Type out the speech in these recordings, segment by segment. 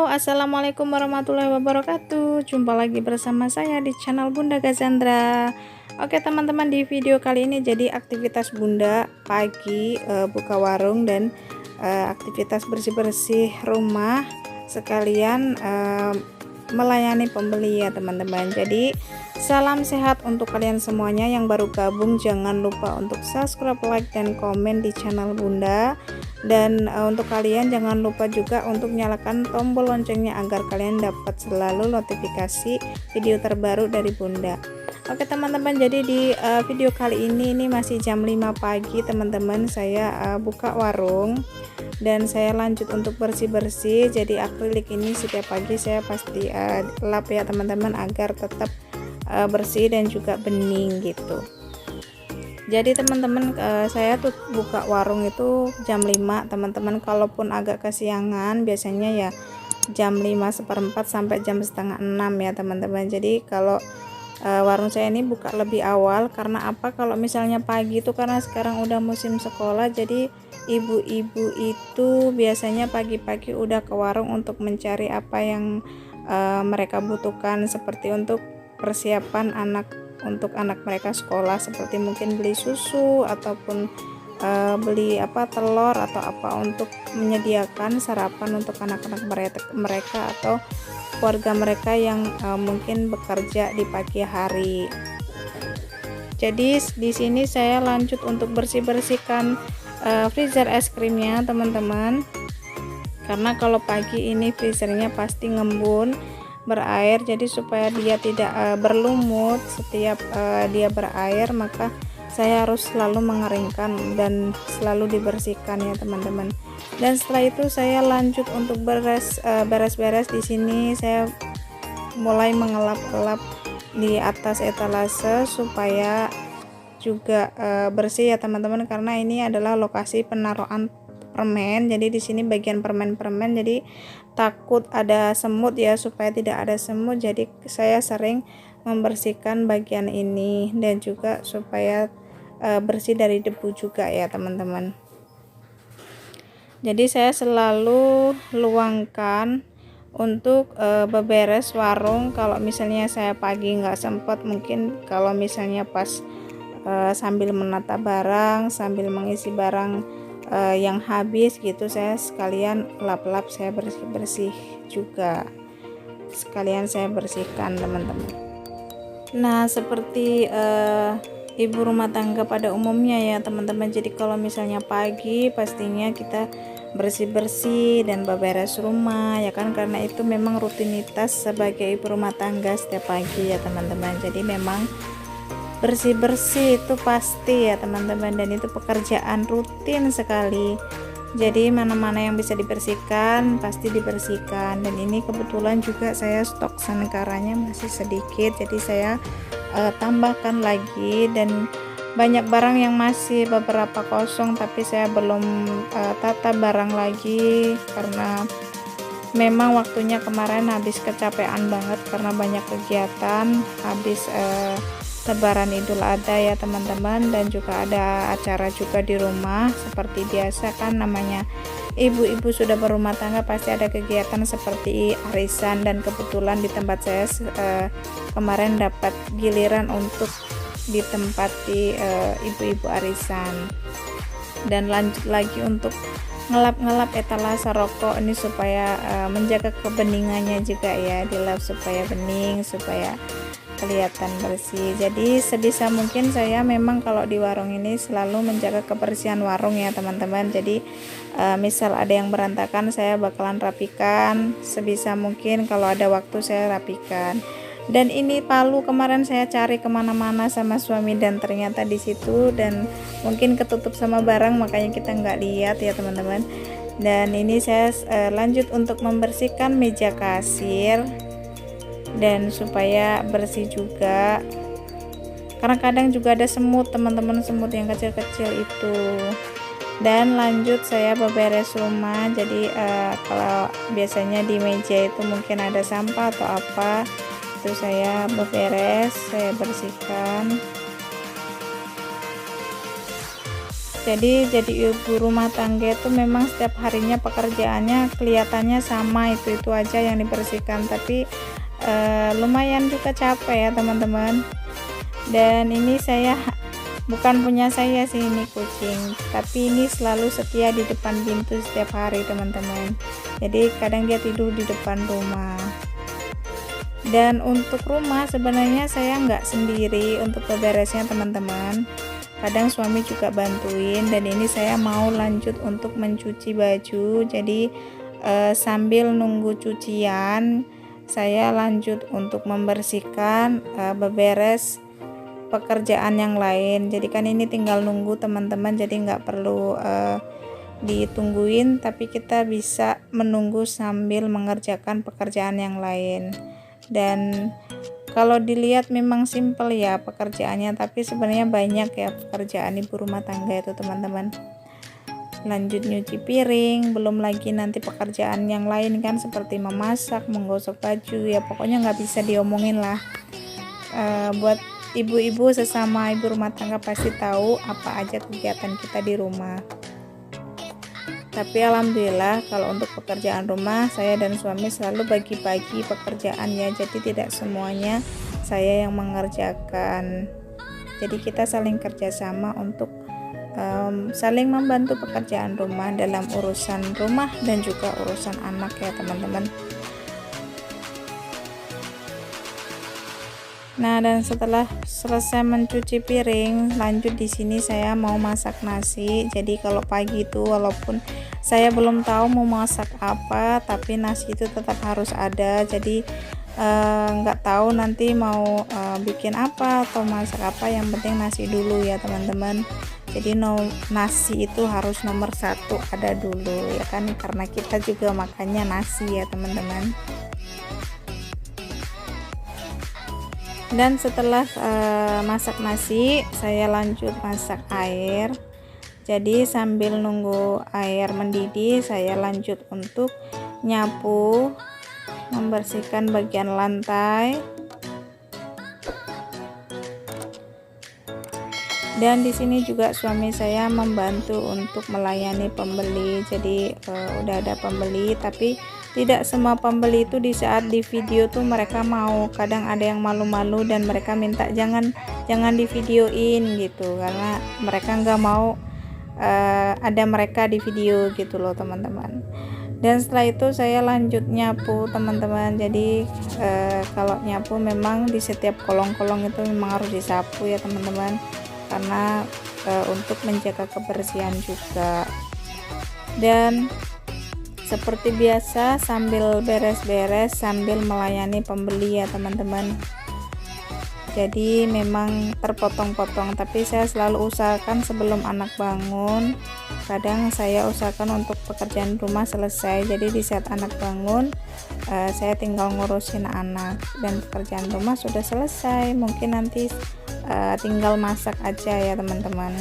Assalamualaikum warahmatullahi wabarakatuh. Jumpa lagi bersama saya di channel Bunda Gazandra. Oke teman-teman, di video kali ini jadi aktivitas Bunda pagi buka warung dan aktivitas bersih-bersih rumah sekalian melayani pembeli ya teman-teman. Jadi salam sehat untuk kalian semuanya. Yang baru gabung jangan lupa untuk subscribe, like, dan komen di channel Bunda. Dan untuk kalian jangan lupa juga untuk nyalakan tombol loncengnya agar kalian dapat selalu notifikasi video terbaru dari Bunda. Oke teman-teman, jadi di video kali ini masih jam 5 pagi teman-teman. Saya buka warung dan saya lanjut untuk bersih-bersih. Jadi akrilik ini setiap pagi saya pasti lap ya teman-teman, agar tetap bersih dan juga bening gitu. Jadi teman-teman, saya tuh buka warung itu jam 5 teman-teman. Kalaupun agak kesiangan biasanya ya jam 5:15 sampai jam setengah 6 ya teman-teman. Jadi kalau warung saya ini buka lebih awal karena apa? Kalau misalnya pagi itu karena sekarang udah musim sekolah, jadi ibu-ibu itu biasanya pagi-pagi udah ke warung untuk mencari apa yang mereka butuhkan, seperti untuk persiapan untuk anak mereka sekolah, seperti mungkin beli susu ataupun beli telur atau apa, untuk menyediakan sarapan untuk anak-anak mereka atau keluarga mereka yang mungkin bekerja di pagi hari. Jadi di sini saya lanjut untuk bersih-bersihkan freezer es krimnya teman-teman, karena kalau pagi ini freezernya pasti ngembun berair. Jadi supaya dia tidak berlumut setiap dia berair, maka saya harus selalu mengeringkan dan selalu dibersihkan ya teman-teman. Dan setelah itu saya lanjut untuk beres-beres di sini. Saya mulai mengelap-elap di atas etalase supaya juga bersih ya teman-teman, karena ini adalah lokasi penaruhan permen. Jadi di sini bagian permen-permen, jadi takut ada semut ya. Supaya tidak ada semut, jadi saya sering membersihkan bagian ini dan juga supaya bersih dari debu juga ya teman-teman. Jadi saya selalu luangkan untuk beberes warung. Kalau misalnya saya pagi nggak sempat, mungkin kalau misalnya pas sambil menata barang, sambil mengisi barang yang habis gitu, saya sekalian lap-lap, saya bersih-bersih juga, sekalian saya bersihkan teman-teman. Nah seperti ibu rumah tangga pada umumnya ya teman-teman, jadi kalau misalnya pagi pastinya kita bersih-bersih dan beberes rumah ya kan, karena itu memang rutinitas sebagai ibu rumah tangga setiap pagi ya teman-teman. Jadi memang bersih-bersih itu pasti ya teman-teman, dan itu pekerjaan rutin sekali. Jadi mana-mana yang bisa dibersihkan pasti dibersihkan. Dan ini kebetulan juga saya stok senekaranya masih sedikit, jadi saya tambahkan lagi. Dan banyak barang yang masih beberapa kosong, tapi saya belum tata barang lagi karena memang waktunya kemarin habis kecapean banget karena banyak kegiatan habis Lebaran Idul Adha ya teman-teman, dan juga ada acara juga di rumah. Seperti biasa kan, namanya ibu-ibu sudah berumah tangga pasti ada kegiatan seperti arisan, dan kebetulan di tempat saya kemarin dapat giliran untuk ditempati ibu-ibu arisan. Dan lanjut lagi untuk ngelap-ngelap etalase rokok ini supaya menjaga kebeningannya juga ya, dilap supaya bening, supaya kelihatan bersih. Jadi sebisa mungkin saya memang kalau di warung ini selalu menjaga kebersihan warung ya teman-teman. Jadi misal ada yang berantakan, saya bakalan rapikan sebisa mungkin. Kalau ada waktu saya rapikan. Dan ini palu kemarin saya cari kemana-mana sama suami, dan ternyata di situ, dan mungkin ketutup sama barang makanya kita nggak lihat ya teman-teman. Dan ini saya lanjut untuk membersihkan meja kasir dan supaya bersih juga, karena kadang juga ada semut teman-teman, semut yang kecil-kecil itu. Dan lanjut saya beberes rumah. Jadi kalau biasanya di meja itu mungkin ada sampah atau apa, itu saya beberes, saya bersihkan. Jadi ibu rumah tangga itu memang setiap harinya pekerjaannya kelihatannya sama, itu aja yang dibersihkan, tapi lumayan juga capek ya teman-teman. Dan ini saya bukan punya saya sih, ini kucing, tapi ini selalu setia di depan pintu setiap hari teman-teman. Jadi kadang dia tidur di depan rumah. Dan untuk rumah sebenarnya saya nggak sendiri untuk beberesnya teman-teman, kadang suami juga bantuin. Dan ini saya mau lanjut untuk mencuci baju, jadi sambil nunggu cucian saya lanjut untuk membersihkan, beberes pekerjaan yang lain. Jadi kan ini tinggal nunggu teman-teman, jadi nggak perlu ditungguin, tapi kita bisa menunggu sambil mengerjakan pekerjaan yang lain. Dan kalau dilihat memang simple ya pekerjaannya, tapi sebenarnya banyak ya pekerjaan ibu rumah tangga itu teman-teman. Lanjut nyuci piring, belum lagi nanti pekerjaan yang lain kan, seperti memasak, menggosok baju, ya pokoknya nggak bisa diomongin lah. Buat ibu-ibu sesama ibu rumah tangga pasti tahu apa aja kegiatan kita di rumah. Tapi alhamdulillah kalau untuk pekerjaan rumah saya dan suami selalu bagi-bagi pekerjaan ya, jadi tidak semuanya saya yang mengerjakan. Jadi kita saling kerjasama untuk saling membantu pekerjaan rumah dalam urusan rumah dan juga urusan anak ya teman-teman. Nah, dan setelah selesai mencuci piring, lanjut di sini saya mau masak nasi. Jadi kalau pagi itu walaupun saya belum tahu mau masak apa, tapi nasi itu tetap harus ada. Jadi nggak tahu nanti mau bikin apa atau masak apa, yang penting nasi dulu ya teman-teman. Jadi nasi itu harus nomor 1 ada dulu ya kan, karena kita juga makannya nasi ya teman-teman. Dan setelah masak nasi, saya lanjut masak air. Jadi sambil nunggu air mendidih, saya lanjut untuk nyapu, membersihkan bagian lantai. Dan di sini juga suami saya membantu untuk melayani pembeli. Jadi udah ada pembeli, tapi tidak semua pembeli itu di saat di video tuh mereka mau. Kadang ada yang malu-malu dan mereka minta jangan divideoin gitu, karena mereka nggak mau ada mereka di video gitu loh teman-teman. Dan setelah itu saya lanjut nyapu teman-teman. Jadi kalau nyapu memang di setiap kolong-kolong itu memang harus disapu ya teman-teman, karena untuk menjaga kebersihan juga. Dan seperti biasa sambil beres-beres sambil melayani pembeli ya teman-teman. Jadi memang terpotong-potong, tapi saya selalu usahakan sebelum anak bangun, kadang saya usahakan untuk pekerjaan rumah selesai. Jadi di saat anak bangun saya tinggal ngurusin anak dan pekerjaan rumah sudah selesai. Mungkin nanti tinggal masak aja ya teman-teman.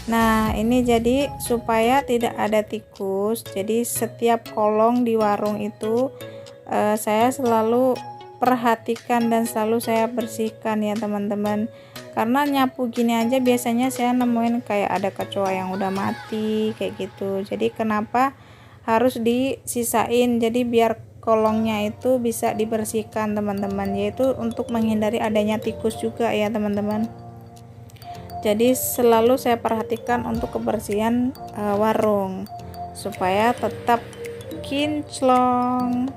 Nah, ini jadi supaya tidak ada tikus, jadi setiap kolong di warung itu saya selalu perhatikan dan selalu saya bersihkan ya teman-teman. Karena nyapu gini aja biasanya saya nemuin kayak ada kecoa yang udah mati kayak gitu. Jadi kenapa harus disisain? Jadi biar kolongnya itu bisa dibersihkan teman-teman, yaitu untuk menghindari adanya tikus juga ya teman-teman. Jadi selalu saya perhatikan untuk kebersihan warung supaya tetap kinclong.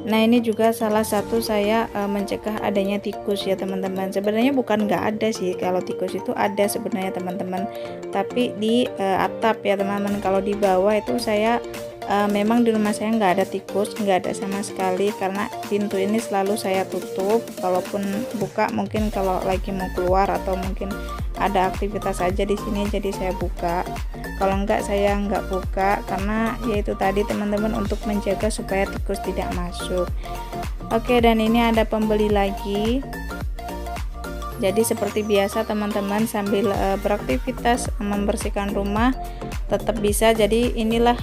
Nah, ini juga salah satu saya mencegah adanya tikus ya teman-teman. Sebenarnya bukan nggak ada sih, kalau tikus itu ada sebenarnya teman-teman, tapi di atap ya teman-teman. Kalau di bawah itu saya memang di rumah saya nggak ada tikus, nggak ada sama sekali, karena pintu ini selalu saya tutup. Kalaupun buka mungkin kalau lagi mau keluar atau mungkin ada aktivitas aja di sini, jadi saya buka. Kalau enggak saya nggak buka, karena yaitu tadi teman-teman untuk menjaga supaya tikus tidak masuk. Oke, dan ini ada pembeli lagi. Jadi seperti biasa teman-teman, sambil beraktivitas membersihkan rumah tetap bisa. Jadi inilah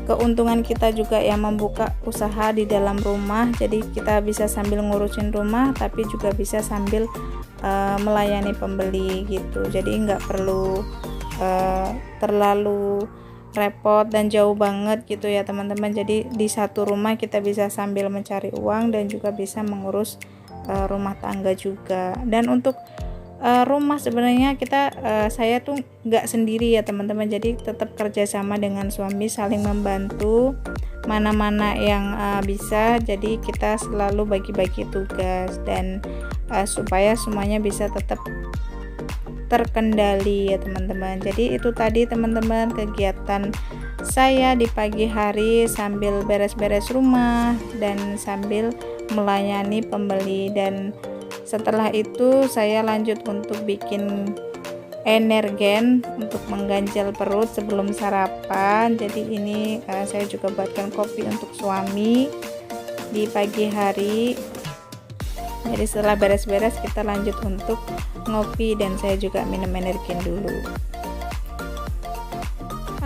keuntungan kita juga yang membuka usaha di dalam rumah. Jadi kita bisa sambil ngurusin rumah, tapi juga bisa sambil melayani pembeli gitu. Jadi nggak perlu terlalu repot dan jauh banget gitu ya teman-teman. Jadi di satu rumah kita bisa sambil mencari uang dan juga bisa mengurus rumah tangga juga. Dan untuk rumah sebenarnya saya tuh nggak sendiri ya teman-teman, jadi tetap kerjasama dengan suami, saling membantu mana-mana yang bisa. Jadi kita selalu bagi-bagi tugas dan supaya semuanya bisa tetap terkendali ya teman-teman. Jadi itu tadi teman-teman kegiatan saya di pagi hari sambil beres-beres rumah dan sambil melayani pembeli. Dan setelah itu saya lanjut untuk bikin energen untuk mengganjal perut sebelum sarapan. Jadi ini saya juga buatkan kopi untuk suami di pagi hari. Jadi setelah beres-beres kita lanjut untuk ngopi dan saya juga minum energen dulu.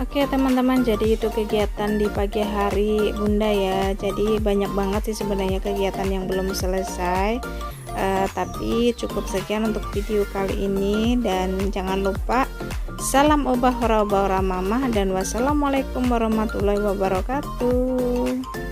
Oke teman-teman, jadi itu kegiatan di pagi hari Bunda ya. Jadi banyak banget sih sebenarnya kegiatan yang belum selesai, tapi cukup sekian untuk video kali ini. Dan jangan lupa salam obah ora obah ora mamah, dan wassalamualaikum warahmatullahi wabarakatuh.